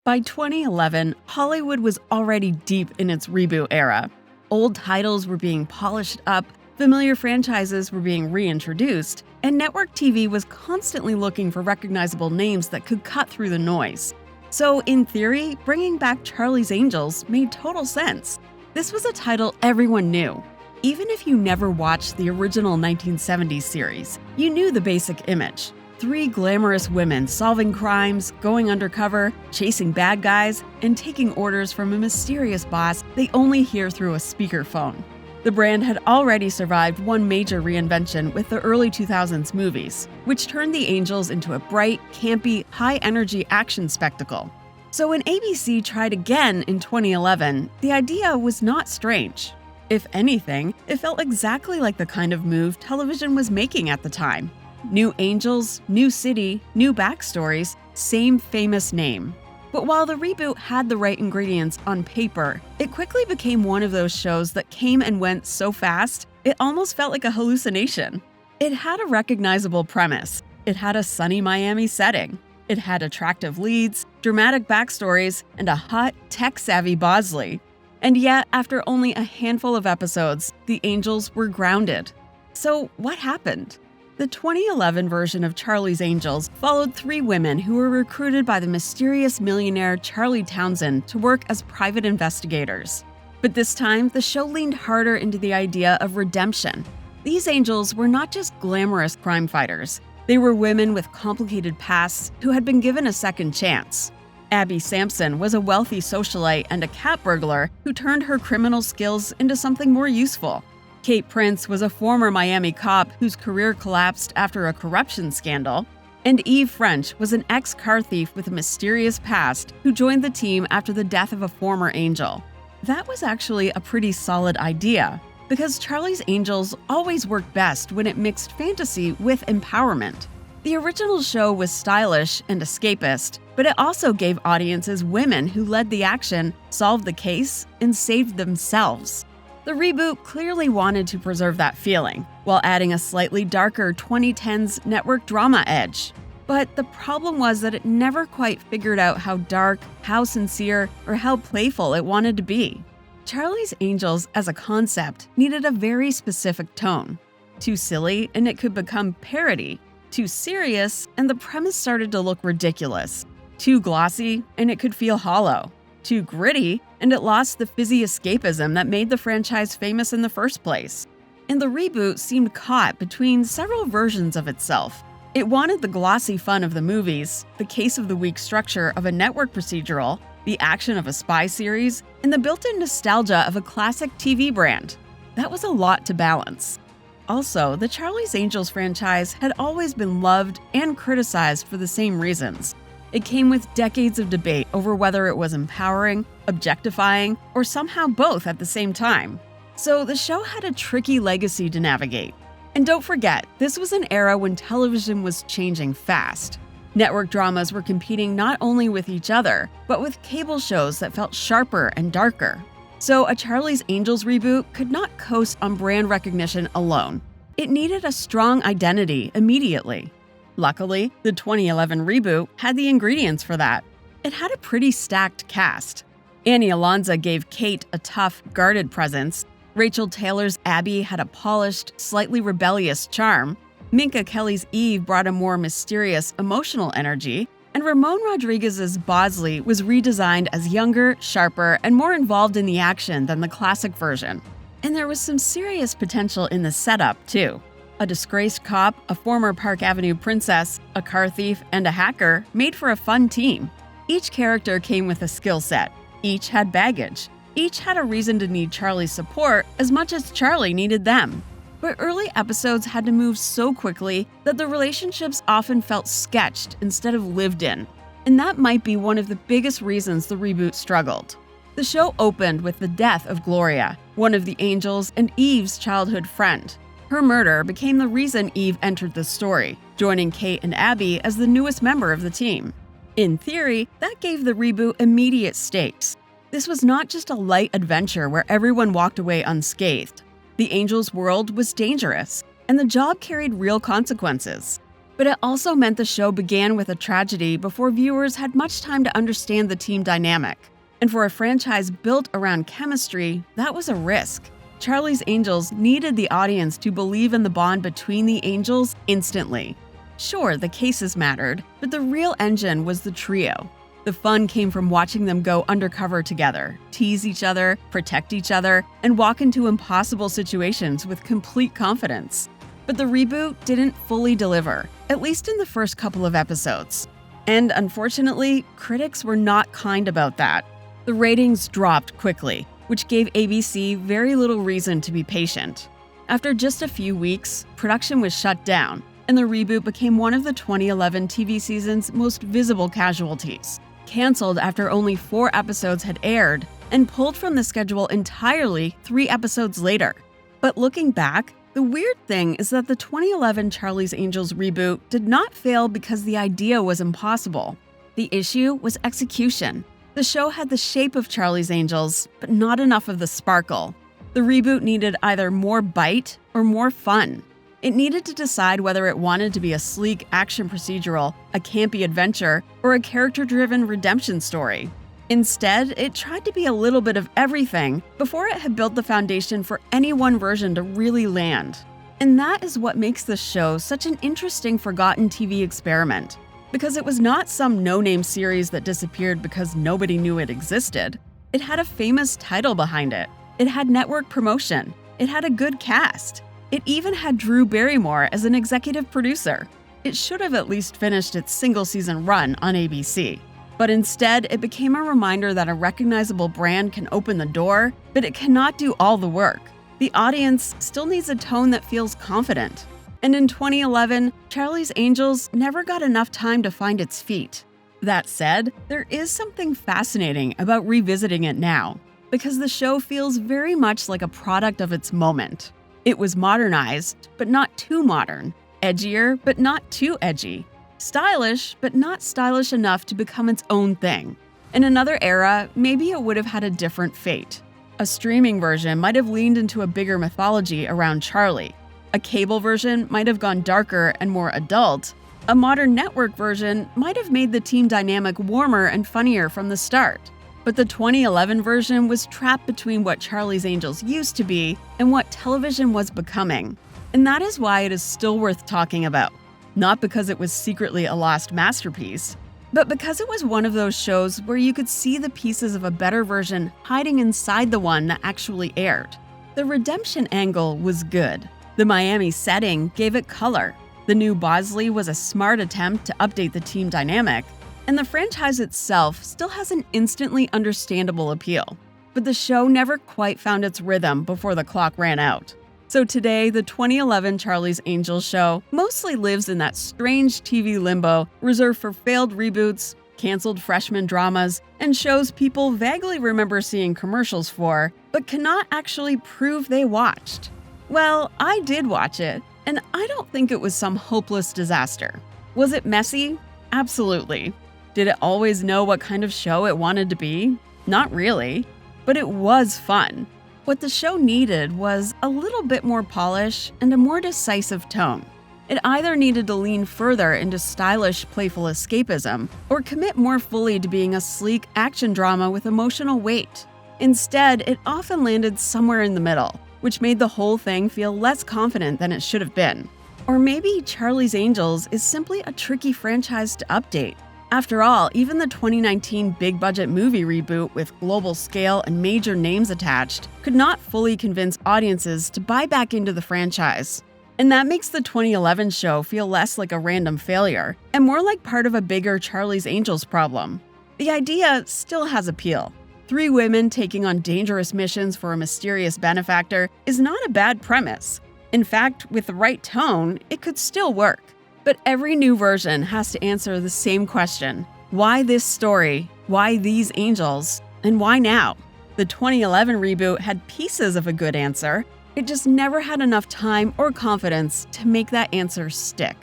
By 2011, Hollywood was already deep in its reboot era. Old titles were being polished up, familiar franchises were being reintroduced, and network TV was constantly looking for recognizable names that could cut through the noise. So, in theory, bringing back Charlie's Angels made total sense. This was a title everyone knew. Even if you never watched the original 1970s series, you knew the basic image. 3 glamorous women solving crimes, going undercover, chasing bad guys, and taking orders from a mysterious boss they only hear through a speakerphone. The brand had already survived one major reinvention with the early 2000s movies, which turned the Angels into a bright, campy, high-energy action spectacle. So when ABC tried again in 2011, the idea was not strange. If anything, it felt exactly like the kind of move television was making at the time. New Angels, new city, new backstories, same famous name. But while the reboot had the right ingredients on paper, it quickly became one of those shows that came and went so fast, it almost felt like a hallucination. It had a recognizable premise. It had a sunny Miami setting. It had attractive leads, dramatic backstories, and a hot, tech-savvy Bosley. And yet, after only a handful of episodes, the Angels were grounded. So what happened? The 2011 version of Charlie's Angels followed 3 women who were recruited by the mysterious millionaire Charlie Townsend to work as private investigators. But this time, the show leaned harder into the idea of redemption. These angels were not just glamorous crime fighters. They were women with complicated pasts who had been given a second chance. Abby Sampson was a wealthy socialite and a cat burglar who turned her criminal skills into something more useful. Kate Prince was a former Miami cop whose career collapsed after a corruption scandal. And Eve French was an ex-car thief with a mysterious past who joined the team after the death of a former angel. That was actually a pretty solid idea, because Charlie's Angels always worked best when it mixed fantasy with empowerment. The original show was stylish and escapist, but it also gave audiences women who led the action, solved the case, and saved themselves. The reboot clearly wanted to preserve that feeling, while adding a slightly darker 2010s network drama edge. But the problem was that it never quite figured out how dark, how sincere, or how playful it wanted to be. Charlie's Angels as a concept needed a very specific tone. Too silly, and it could become parody. Too serious, and the premise started to look ridiculous. Too glossy, and it could feel hollow. Too gritty, and it lost the fizzy escapism that made the franchise famous in the first place. And the reboot seemed caught between several versions of itself. It wanted the glossy fun of the movies, the case of the week structure of a network procedural, the action of a spy series, and the built-in nostalgia of a classic TV brand. That was a lot to balance. Also, the Charlie's Angels franchise had always been loved and criticized for the same reasons. It came with decades of debate over whether it was empowering, objectifying, or somehow both at the same time. So the show had a tricky legacy to navigate. And don't forget, this was an era when television was changing fast. Network dramas were competing not only with each other, but with cable shows that felt sharper and darker. So a Charlie's Angels reboot could not coast on brand recognition alone. It needed a strong identity immediately. Luckily, the 2011 reboot had the ingredients for that. It had a pretty stacked cast. Annie Alonso gave Kate a tough, guarded presence. Rachel Taylor's Abby had a polished, slightly rebellious charm. Minka Kelly's Eve brought a more mysterious, emotional energy. And Ramon Rodriguez's Bosley was redesigned as younger, sharper, and more involved in the action than the classic version. And there was some serious potential in the setup, too. A disgraced cop, a former Park Avenue princess, a car thief, and a hacker made for a fun team. Each character came with a skill set. Each had baggage. Each had a reason to need Charlie's support as much as Charlie needed them. But early episodes had to move so quickly that the relationships often felt sketched instead of lived in. And that might be one of the biggest reasons the reboot struggled. The show opened with the death of Gloria, one of the Angels and Eve's childhood friend. Her murder became the reason Eve entered the story, joining Kate and Abby as the newest member of the team. In theory, that gave the reboot immediate stakes. This was not just a light adventure where everyone walked away unscathed. The Angels' world was dangerous, and the job carried real consequences. But it also meant the show began with a tragedy before viewers had much time to understand the team dynamic. And for a franchise built around chemistry, that was a risk. Charlie's Angels needed the audience to believe in the bond between the angels instantly. Sure, the cases mattered, but the real engine was the trio. The fun came from watching them go undercover together, tease each other, protect each other, and walk into impossible situations with complete confidence. But the reboot didn't fully deliver, at least in the first couple of episodes. And unfortunately, critics were not kind about that. The ratings dropped quickly, which gave ABC very little reason to be patient. After just a few weeks, production was shut down, and the reboot became one of the 2011 TV season's most visible casualties. Cancelled after only 4 episodes had aired, and pulled from the schedule entirely 3 episodes later. But looking back, the weird thing is that the 2011 Charlie's Angels reboot did not fail because the idea was impossible. The issue was execution. The show had the shape of Charlie's Angels, but not enough of the sparkle. The reboot needed either more bite or more fun. It needed to decide whether it wanted to be a sleek action procedural, a campy adventure, or a character-driven redemption story. Instead, it tried to be a little bit of everything before it had built the foundation for any one version to really land. And that is what makes this show such an interesting forgotten TV experiment. Because it was not some no-name series that disappeared because nobody knew it existed. It had a famous title behind it. It had network promotion. It had a good cast. It even had Drew Barrymore as an executive producer. It should have at least finished its single-season run on ABC. But instead, it became a reminder that a recognizable brand can open the door, but it cannot do all the work. The audience still needs a tone that feels confident. And in 2011, Charlie's Angels never got enough time to find its feet. That said, there is something fascinating about revisiting it now, because the show feels very much like a product of its moment. It was modernized, but not too modern, edgier, but not too edgy, stylish, but not stylish enough to become its own thing. In another era, maybe it would have had a different fate. A streaming version might have leaned into a bigger mythology around Charlie. A cable version might have gone darker and more adult. A modern network version might have made the team dynamic warmer and funnier from the start. But the 2011 version was trapped between what Charlie's Angels used to be and what television was becoming. And that is why it is still worth talking about. Not because it was secretly a lost masterpiece, but because it was one of those shows where you could see the pieces of a better version hiding inside the one that actually aired. The redemption angle was good. The Miami setting gave it color. The new Bosley was a smart attempt to update the team dynamic, and the franchise itself still has an instantly understandable appeal. But the show never quite found its rhythm before the clock ran out. So today, the 2011 Charlie's Angels show mostly lives in that strange TV limbo reserved for failed reboots, canceled freshman dramas, and shows people vaguely remember seeing commercials for, but cannot actually prove they watched. Well, I did watch it, and I don't think it was some hopeless disaster. Was it messy? Absolutely. Did it always know what kind of show it wanted to be? Not really. But it was fun. What the show needed was a little bit more polish and a more decisive tone. It either needed to lean further into stylish, playful escapism, or commit more fully to being a sleek action drama with emotional weight. Instead, it often landed somewhere in the middle, which made the whole thing feel less confident than it should have been. Or maybe Charlie's Angels is simply a tricky franchise to update. After all, even the 2019 big-budget movie reboot with global scale and major names attached could not fully convince audiences to buy back into the franchise. And that makes the 2011 show feel less like a random failure and more like part of a bigger Charlie's Angels problem. The idea still has appeal. 3 women taking on dangerous missions for a mysterious benefactor is not a bad premise. In fact, with the right tone, it could still work. But every new version has to answer the same question. Why this story? Why these angels? And why now? The 2011 reboot had pieces of a good answer. It just never had enough time or confidence to make that answer stick.